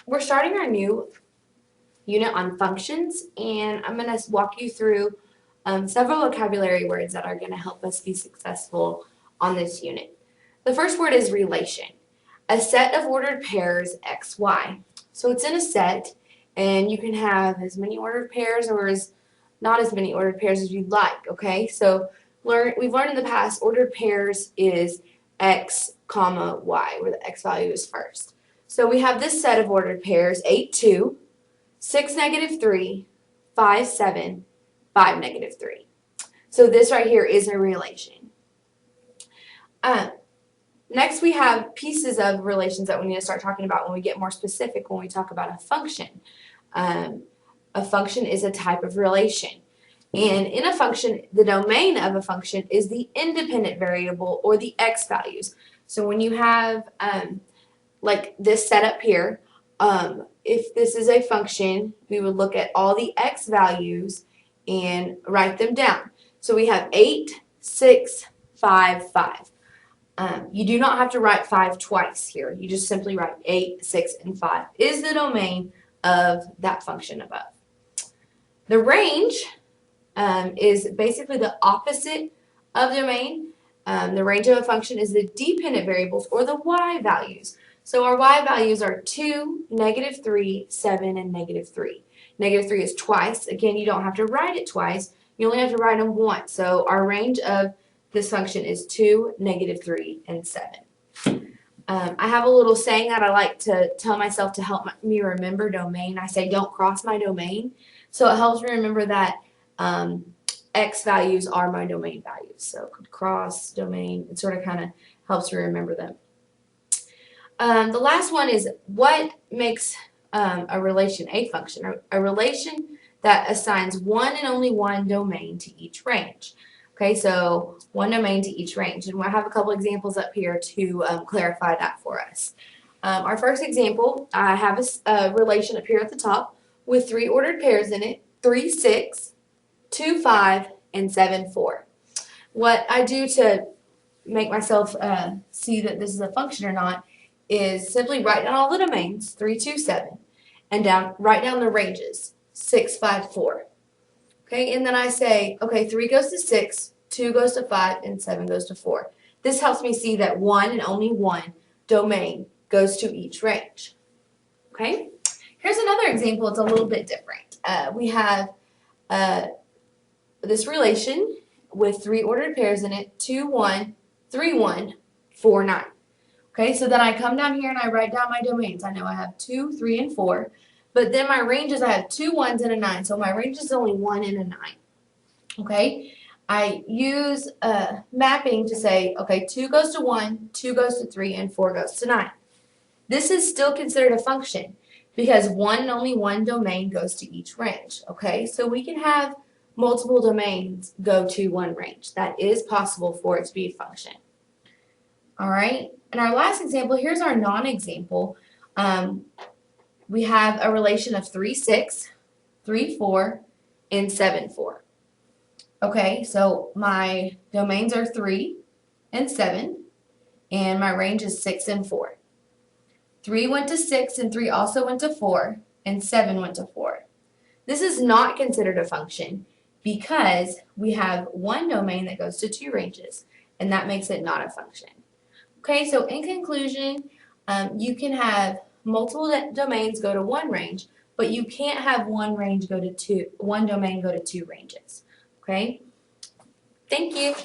we're starting our new unit on functions, and I'm going to walk you through several vocabulary words that are going to help us be successful on this unit. The first word is relation. A set of ordered pairs x, y. So it's in a set, and you can have as many ordered pairs or not as many ordered pairs as you'd like, okay? So we've learned in the past ordered pairs is x, comma, y, where the x value is first. So we have this set of ordered pairs, 8, 2, 6, negative 3, 5, 7, 5, negative 3. So this right here is a relation. Next we have pieces of relations that we need to start talking about when we get more specific when we talk about a function. A function is a type of relation. And in a function, the domain of a function is the independent variable or the x values. So when you have like this set up here, if this is a function, we would look at all the x values and write them down. So we have 8, 6, 5, 5. You do not have to write 5 twice here. You just simply write 8, 6, and 5 is the domain of that function above. The range is basically the opposite of domain. The range of a function is the dependent variables or the y values. So our y values are 2, negative 3, 7, and negative 3. Negative 3 is twice. Again, you don't have to write it twice. You only have to write them once. So our range of this function is 2, negative 3, and 7. I have a little saying that I like to tell myself to help me remember domain. I say don't cross my domain. So it helps me remember that x values are my domain values. So cross, domain, it sort of kind of helps me remember them. The last one is what makes a relation a function. A relation that assigns one and only one domain to each range. Okay, so one domain to each range. And we'll have a couple examples up here to clarify that for us. Our first example, I have a relation up here at the top with 3 ordered pairs in it, 3, 6, 2, 5, and 7, 4. What I do to make myself see that this is a function or not is simply write down all the domains, 3, 2, 7, and write down the ranges, 6, 5, 4. Okay, and then I say, okay, 3 goes to 6, 2 goes to 5, and 7 goes to 4. This helps me see that one and only one domain goes to each range. Okay, here's another example. It's a little bit different. We have this relation with 3 ordered pairs in it, 2, 1, 3, 1, 4, 9. Okay, so then I come down here and I write down my domains. I know I have 2, 3, and 4. But then my ranges, I have 2 1s and a 9. So my range is only 1 and a 9. Okay, I use mapping to say, okay, 2 goes to 1, 2 goes to 3, and 4 goes to 9. This is still considered a function because one and only one domain goes to each range. Okay, so we can have multiple domains go to one range. That is possible for it to be a function. All right, and our last example, here's our non-example. We have a relation of 3, 6, 3, 4, and 7, 4. Okay, so my domains are 3 and 7, and my range is 6 and 4. 3 went to 6, and 3 also went to 4, and 7 went to 4. This is not considered a function because we have one domain that goes to 2 ranges, and that makes it not a function. Okay, so in conclusion, you can have multiple domains go to one range, but you can't have one domain go to 2 ranges. Okay? Thank you.